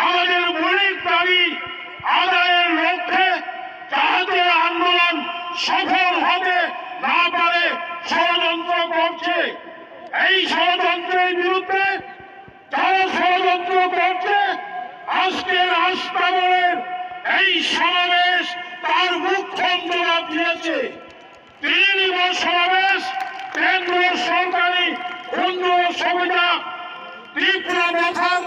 আমাদের মৌলিক দাবি আদায়ের লক্ষ্যে যাতে আন্দোলন সফল হতে না পারে ষড়যন্ত্র করছে। এই ষড়যন্ত্রের বিরুদ্ধে যারা ষড়যন্ত্র করছে, আজকের আস্তাবলের এই সমাবেশ তার মুখ্যম জবাব দিয়েছে। 3 দিবস সমাবেশ কেন্দ্র সরকারি সুন্দর সুবিধা ত্রিপুরা মাথার